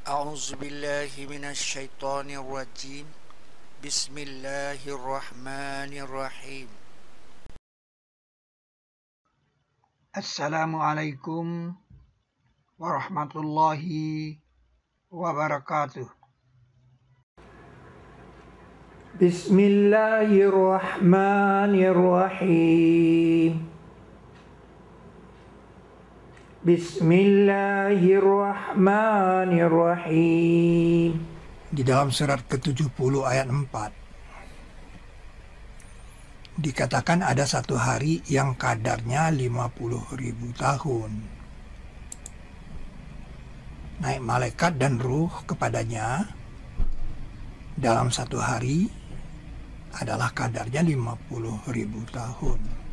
أعوذ بالله من الشيطان الرجيم بسم الله الرحمن الرحيم Assalamualaikum warahmatullahi wabarakatuh. Bismillahirrahmanirrahim. Bismillahirrahmanirrahim. Di dalam surat ke-70 ayat 4 dikatakan ada satu hari yang kadarnya 50.000 tahun. Naik malaikat dan ruh kepadanya dalam satu hari adalah kadarnya 50.000 tahun.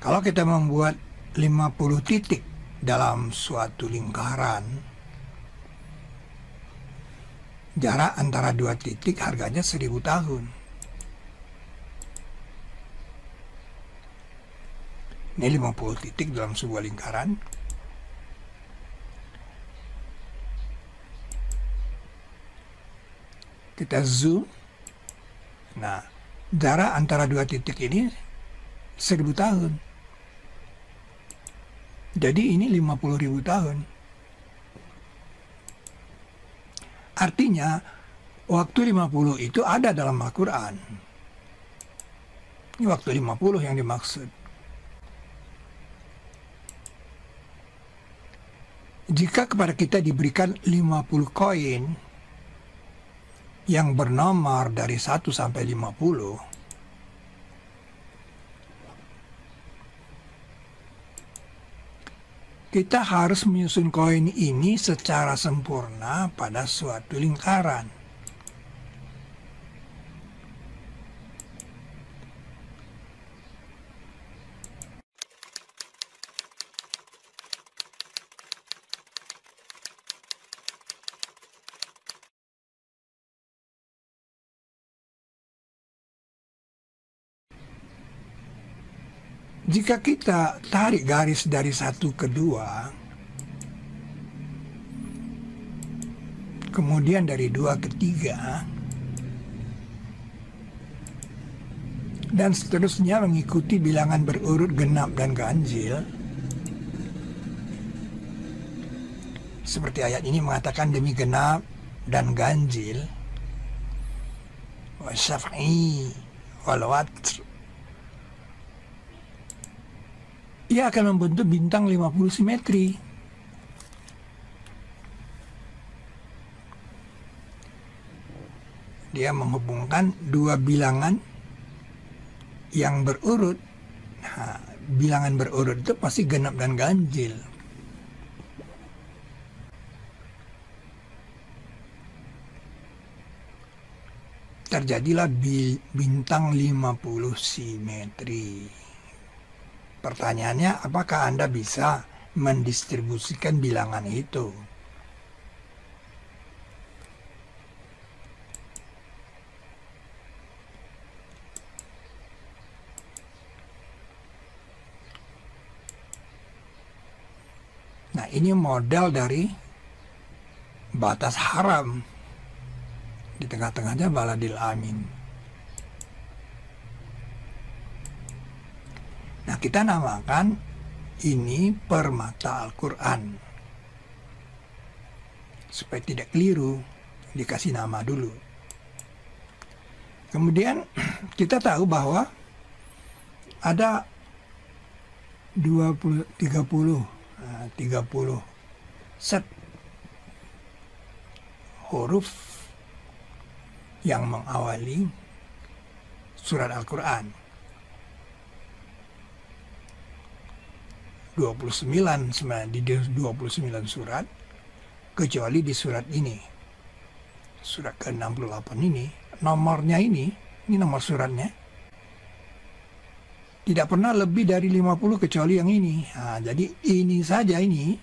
Kalau kita membuat 50 titik dalam suatu lingkaran, jarak antara dua titik harganya 1000 tahun. Ini 50 titik dalam sebuah lingkaran. Kita zoom. Nah, jarak antara dua titik ini 1000 tahun. Jadi ini 50.000 tahun. Artinya, waktu 50 itu ada dalam Al-Quran. Ini waktu 50 yang dimaksud. Jika kepada kita diberikan 50 koin yang bernomor dari 1 sampai 50, kita harus menyusun koin ini secara sempurna pada suatu lingkaran. Jika kita tarik garis dari 1 ke 2, kemudian dari 2 ke 3, dan seterusnya mengikuti bilangan berurut genap dan ganjil, seperti ayat ini mengatakan demi genap dan ganjil, wa syaf'i wal watr, ia akan membentuk bintang 50 simetri. Dia menghubungkan dua bilangan yang berurut. Nah, bilangan berurut itu pasti genap dan ganjil. Terjadilah bintang 50 simetri. Pertanyaannya, apakah Anda bisa mendistribusikan bilangan itu? Nah, ini model dari batas haram. Di tengah-tengahnya baladil amin. Nah, kita namakan ini permata Al-Quran. Supaya tidak keliru, dikasih nama dulu. Kemudian kita tahu bahwa ada 30 set huruf yang mengawali surat Al-Quran. 29 di 29 surat, kecuali di surat ini. Surat ke-68 ini, nomornya ini nomor suratnya. Tidak pernah lebih dari 50 kecuali yang ini. Nah, jadi ini saja ini,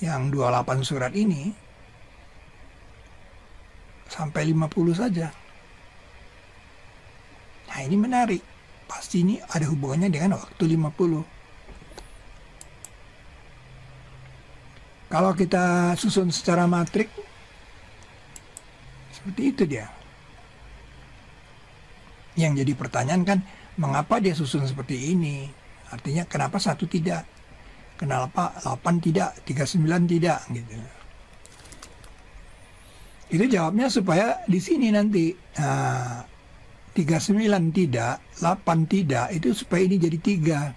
yang 28 surat ini, sampai 50 saja. Nah, ini menarik. Pasti ini ada hubungannya dengan waktu 50. Kalau kita susun secara matrik, seperti itu dia. Yang jadi pertanyaan kan, mengapa dia susun seperti ini? Artinya kenapa 1 tidak? Kenapa 8 tidak, 39 tidak gitu. Itu jawabnya supaya di sini nanti 39 tidak, 8 tidak, itu supaya ini jadi 3.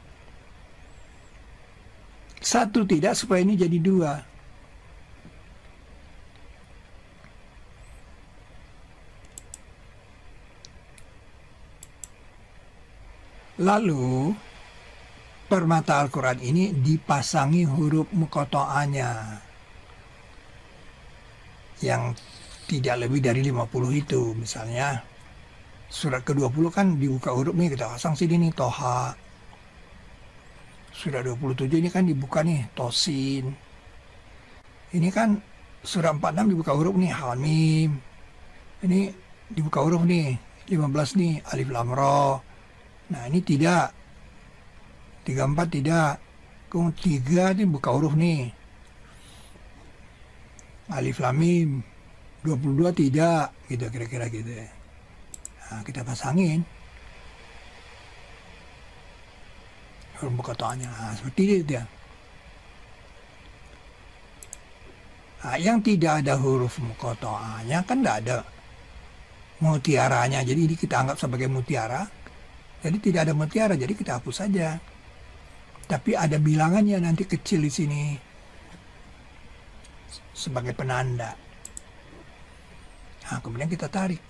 1 tidak supaya ini jadi 2. Lalu permata Al-Quran ini dipasangi huruf muqatta'ahnya yang tidak lebih dari 50 itu. Misalnya surat ke-20 kan dibuka huruf nih, kita pasang sini nih Toha. Surat 27 ini kan dibuka nih Tosin. Ini kan surat 46 dibuka huruf nih Hamim. Ini dibuka huruf nih 15 nih Alif Lam Ra. Nah ini tidak, 34 tidak, kemudian 3 ini buka huruf nih, Alif Lam Mim, 22 tidak, gitu kira-kira gitu. Nah kita pasangin huruf muqatta'ahnya, nah, seperti itu ya. Nah, yang tidak ada huruf muqatta'ahnya kan tidak ada mutiaranya, jadi ini kita anggap sebagai mutiara. Jadi tidak ada mutiara, jadi kita hapus saja. Tapi ada bilangannya nanti kecil di sini sebagai penanda. Nah, kemudian kita tarik.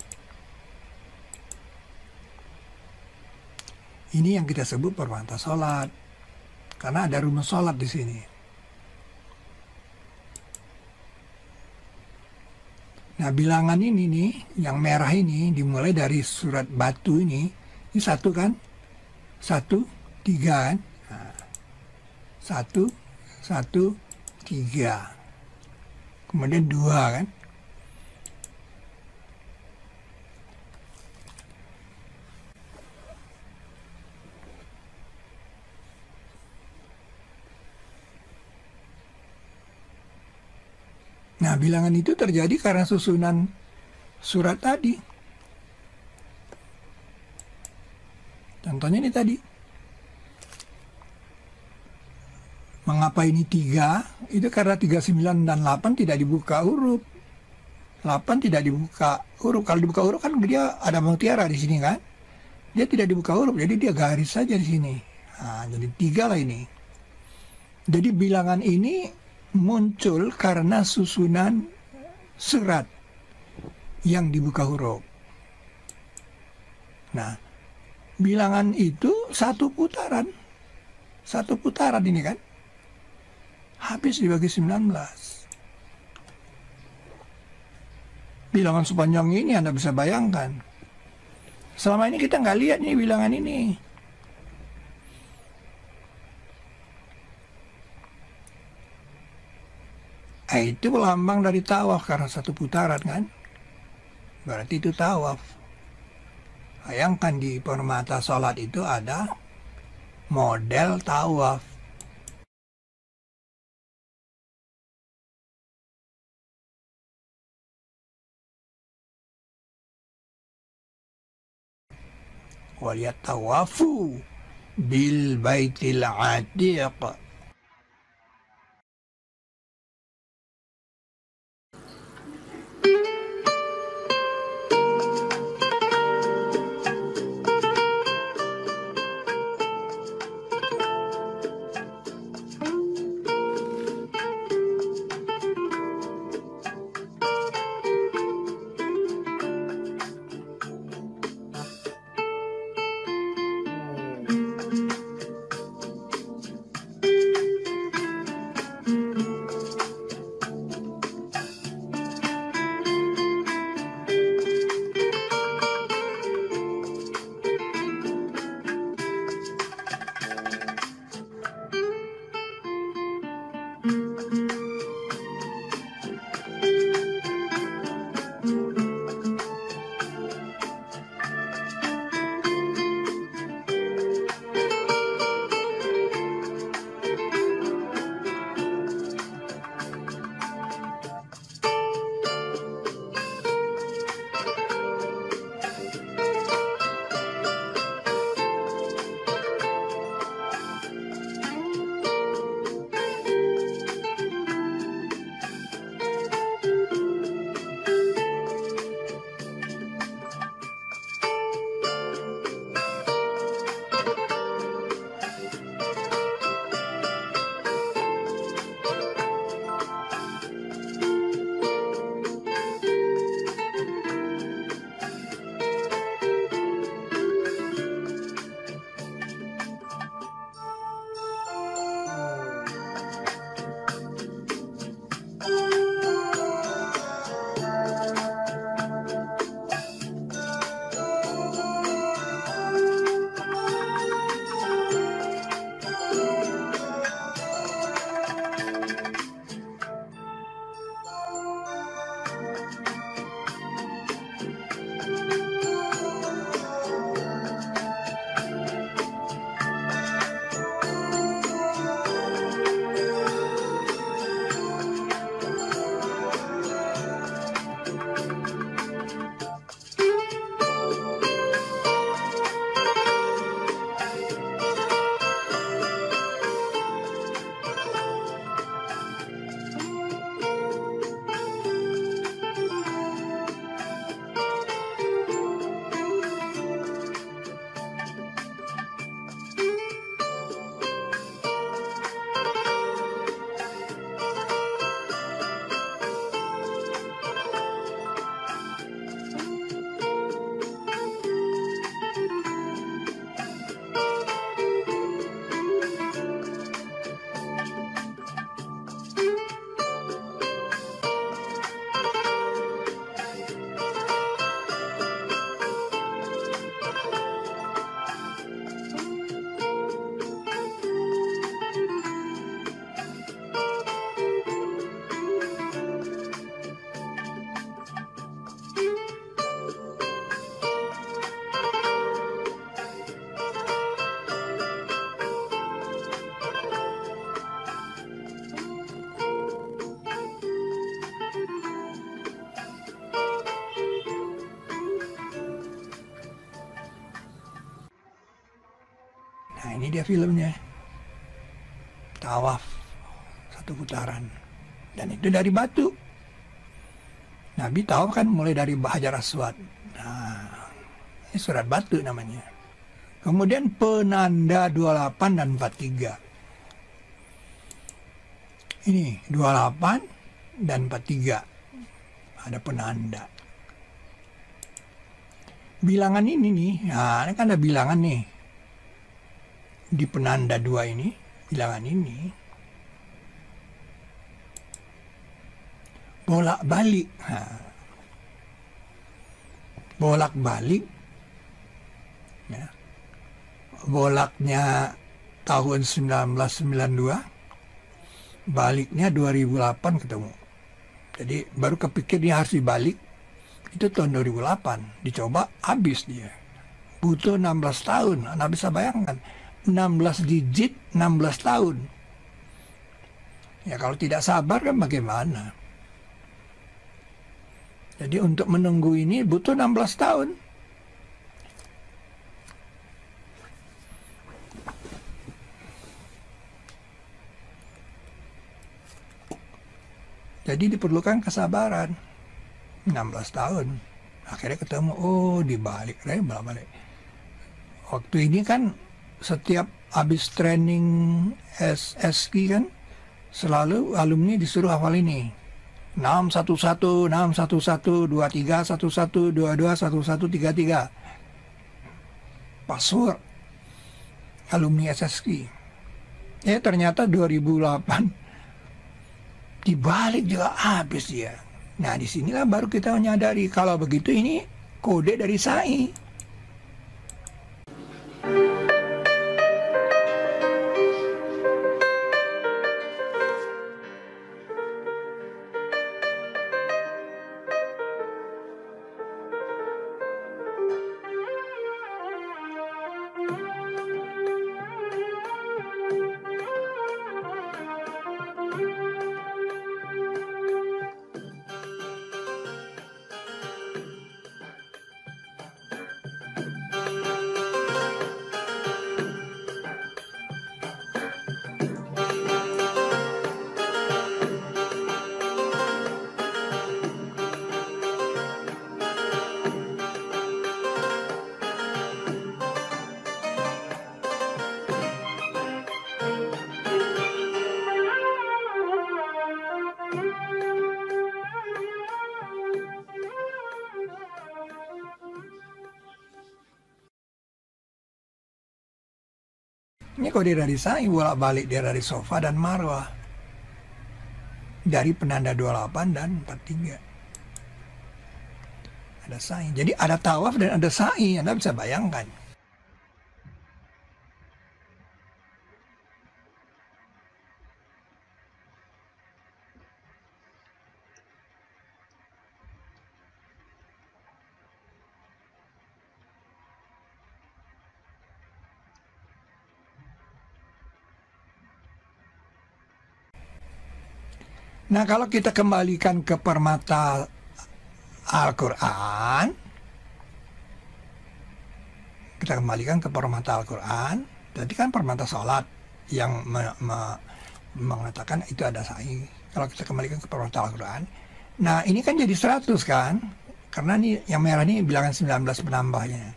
Ini yang kita sebut permata sholat, karena ada rumus sholat di sini. Nah, bilangan ini nih, yang merah ini dimulai dari surat batu ini 1 kan, 1, 3 kan, nah, 1, 1, 3, kemudian 2 kan. Nah, bilangan itu terjadi karena susunan surat tadi. Contohnya ini tadi. Mengapa ini 3? Itu karena 39 dan 8 tidak dibuka huruf. 8 tidak dibuka huruf. Kalau dibuka huruf kan dia ada mutiara di sini kan. Dia tidak dibuka huruf, jadi dia garis saja di sini. Nah, jadi 3 lah ini. Jadi bilangan ini muncul karena susunan surat yang dibuka huruf. Nah, bilangan itu 1 putaran. 1 putaran ini kan. Habis dibagi 19. Bilangan sepanjang ini Anda bisa bayangkan. Selama ini kita nggak lihat nih bilangan ini. Itu lambang dari tawaf karena 1 putaran kan. Berarti itu tawaf. Bayangkan di permata sholat itu ada model tawaf. Waliyatawafu bil baitil atiq. Nah, ini dia filmnya. Tawaf 1 putaran. Dan itu dari batu. Nabi tawaf kan mulai dari Hajar Aswad. Nah, ini surat batu namanya. Kemudian penanda 28 dan 43. Ini 28 dan 43. Ada penanda. Bilangan ini nih, nah ini kan ada bilangan nih. Di penanda 2 ini, bilangan ini. Bolak-balik. Nah, bolak-balik. Ya. Bolaknya tahun 1992. Baliknya 2008 ketemu. Jadi baru kepikir dia harus dibalik. Itu tahun 2008. Dicoba, habis dia. Butuh 16 tahun. Anda bisa bayangkan. 16 digit, 16 tahun. Ya kalau tidak sabar kan bagaimana? Jadi untuk menunggu ini butuh 16 tahun. Jadi diperlukan kesabaran. 16 tahun. Akhirnya ketemu, oh dibalik, balik. Waktu ini kan setiap habis training SSI kan, selalu alumni disuruh hafal ini. 611, 611, 23, 11, 22, 11, 33. Password alumni SSI. Ternyata 2008 dibalik juga habis dia. Nah, disinilah baru kita menyadari kalau begitu ini kode dari SAI. Ini kode dari SAI, bolak-balik dia dari Safa dan Marwah. Dari penanda 28 dan 43. Ada SAI. Jadi ada tawaf dan ada SAI. Anda bisa bayangkan. Nah, kalau kita kembalikan ke permata Al-Quran, tadi kan permata sholat yang mengatakan itu ada SAI. Kalau kita kembalikan ke permata Al-Quran, nah ini kan jadi 100 kan, karena ini yang merah ini bilangan 19 penambahnya.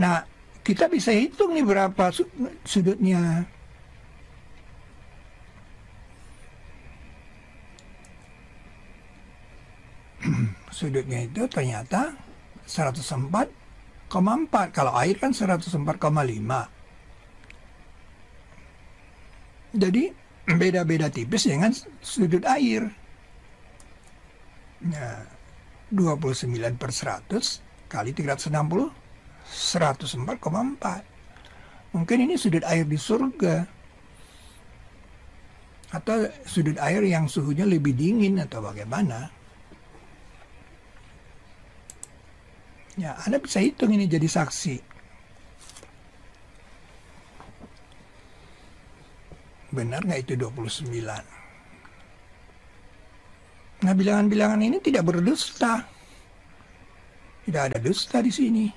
Nah, kita bisa hitung nih berapa sudutnya. Sudutnya itu ternyata 104,4. Kalau air kan 104,5. Jadi beda-beda tipis dengan sudut air. Nah, 29/100 kali 360, 104,4. Mungkin ini sudut air di surga. Atau sudut air yang suhunya lebih dingin atau bagaimana. Ya, Anda bisa hitung ini jadi saksi. Benar nggak itu 29? Nah, bilangan-bilangan ini tidak berdusta. Tidak ada dusta di sini.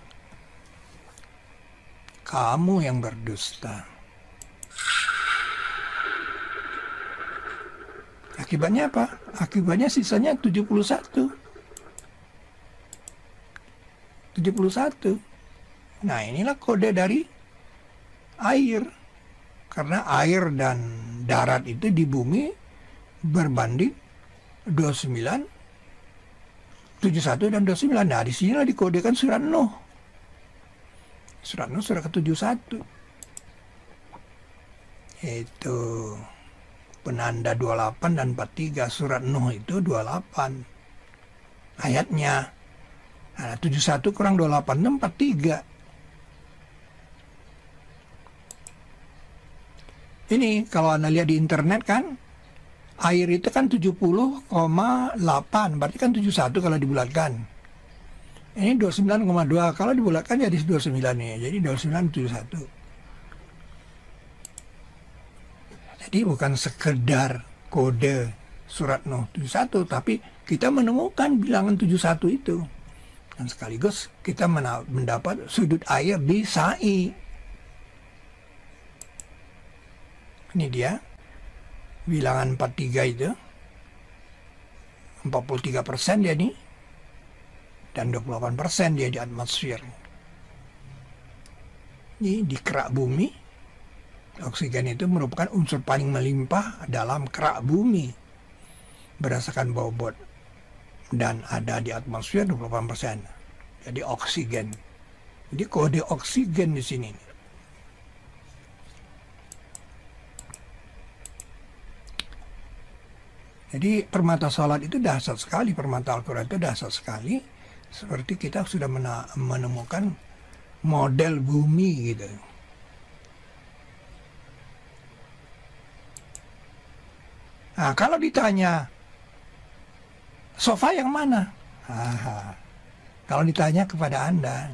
kamu yang berdusta. Akibatnya apa? Akibatnya sisanya 71. 71. Nah, inilah kode dari air. Karena air dan darat itu di bumi berbanding 29, 71 dan 29. Nah, di sinilah dikodekan surat Nuh. Surat Nuh surat ke-71. Itu penanda 28 dan 43. Surat Nuh itu 28 ayatnya. Nah, 71 kurang 28 itu 43. Ini kalau Anda lihat di internet kan, air itu kan 70,8, berarti kan 71 kalau dibulatkan. Ini 29,2, kalau dibulatkan jadi 29 nih, jadi 29,71. Jadi bukan sekedar kode surat Nuh 71, tapi kita menemukan bilangan 71 itu. Dan sekaligus kita mendapat sudut air di Sa'i. Ini dia, bilangan 43 itu. 43% dia nih. Dan 28% dia di atmosfer. Ini di kerak bumi. Oksigen itu merupakan unsur paling melimpah dalam kerak bumi. Berdasarkan bobot. Dan ada di atmosfer 28%. Jadi oksigen. Jadi kode oksigen di sini. Jadi permata salat itu dahsyat sekali, permata Al-Quran itu dahsyat sekali. Seperti kita sudah menemukan model bumi gitu. Nah, kalau ditanya sofa yang mana? Kalau ditanya kepada Anda,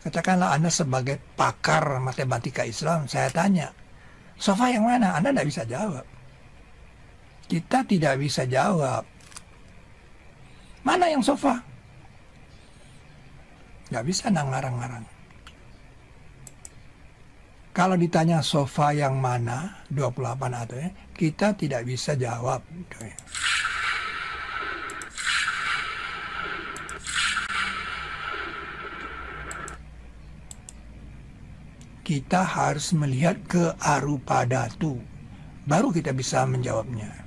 katakanlah Anda sebagai pakar matematika Islam, saya tanya, sofa yang mana? Anda tidak bisa jawab. Kita tidak bisa jawab. Mana yang sofa? Nggak bisa ngarang-ngarang. Kalau ditanya sofa yang mana, 28 atau ya, kita tidak bisa jawab. Kita harus melihat ke Arupadatu. Baru kita bisa menjawabnya.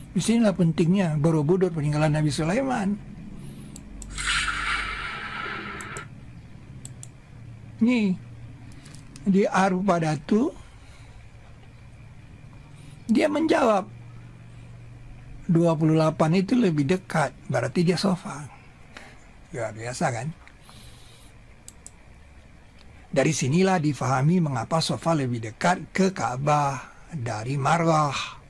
Di sinilah pentingnya Borobudur peninggalan Nabi Sulaiman. Nih, di Arupadatu, dia menjawab 28 itu lebih dekat, berarti dia sofa. Luar biasa kan? Dari sinilah difahami mengapa sofa lebih dekat ke Ka'bah dari Marwah.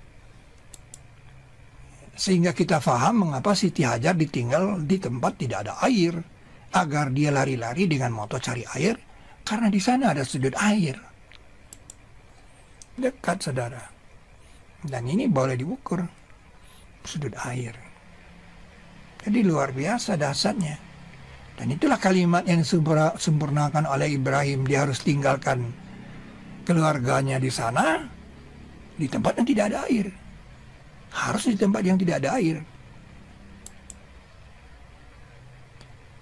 Sehingga kita faham mengapa Siti Hajar ditinggal di tempat tidak ada air. Agar dia lari-lari dengan motor cari air. Karena di sana ada sudut air. Dekat, saudara. Dan ini boleh diukur. Sudut air. Jadi luar biasa dahsyatnya. Dan itulah kalimat yang disempurnakan oleh Ibrahim. Dia harus tinggalkan keluarganya di sana. Di tempat yang tidak ada air. Harus di tempat yang tidak ada air.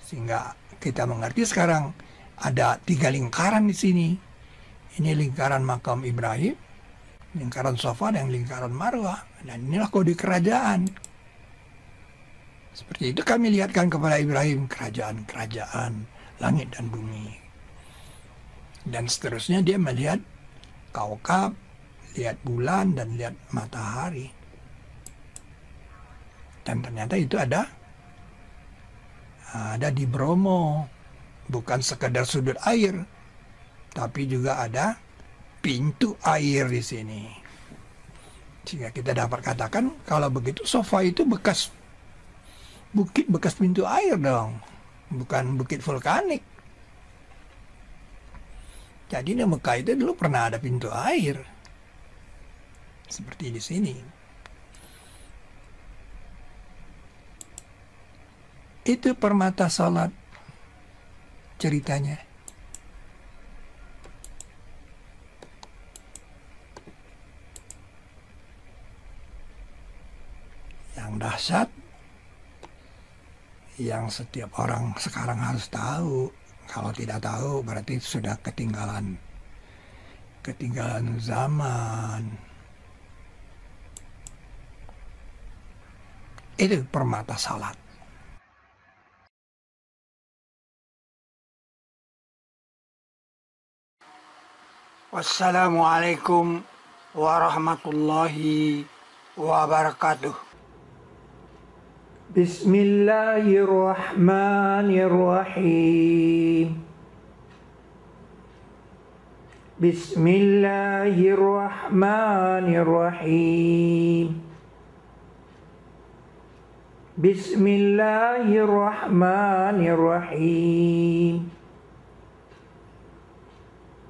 Sehingga kita mengerti sekarang ada 3 lingkaran di sini. Ini lingkaran makam Ibrahim, lingkaran Safa, dan lingkaran Marwah. Dan inilah kode kerajaan. Seperti itu kami lihatkan kepada Ibrahim kerajaan-kerajaan langit dan bumi. Dan seterusnya dia melihat kaukab, lihat bulan, dan lihat matahari. Dan ternyata itu ada di Bromo. Bukan sekedar sudut air, tapi juga ada pintu air di sini. Sehingga kita dapat katakan kalau begitu sofa itu bekas bukit, bekas pintu air dong. Bukan bukit vulkanik. Jadi di Mekah itu dulu pernah ada pintu air. Seperti di sini. Itu permata salat ceritanya. yang dahsyat yang setiap orang sekarang harus tahu. Kalau tidak tahu berarti sudah ketinggalan zaman. Itu permata salat. Wassalamualaikum warahmatullahi wabarakatuh. Bismillahirrahmanirrahim. Bismillahirrahmanirrahim. Bismillahirrahmanirrahim.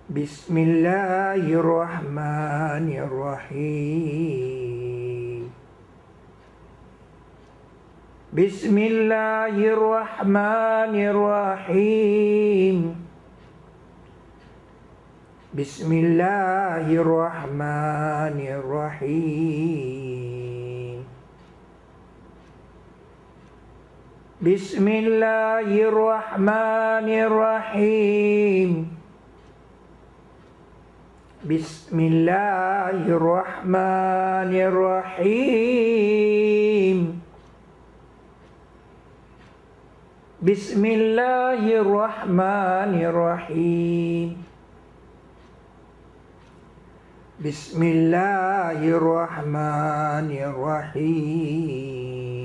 Bismillahirrahmanirrahim. Bismillahirrahmanirrahim. Bismillahirrahmanirrahim. Bismillahirrahmanirrahim. Bismillahirrahmanirrahim. Bismillahirrahmanirrahim. Bismillahirrahmanirrahim.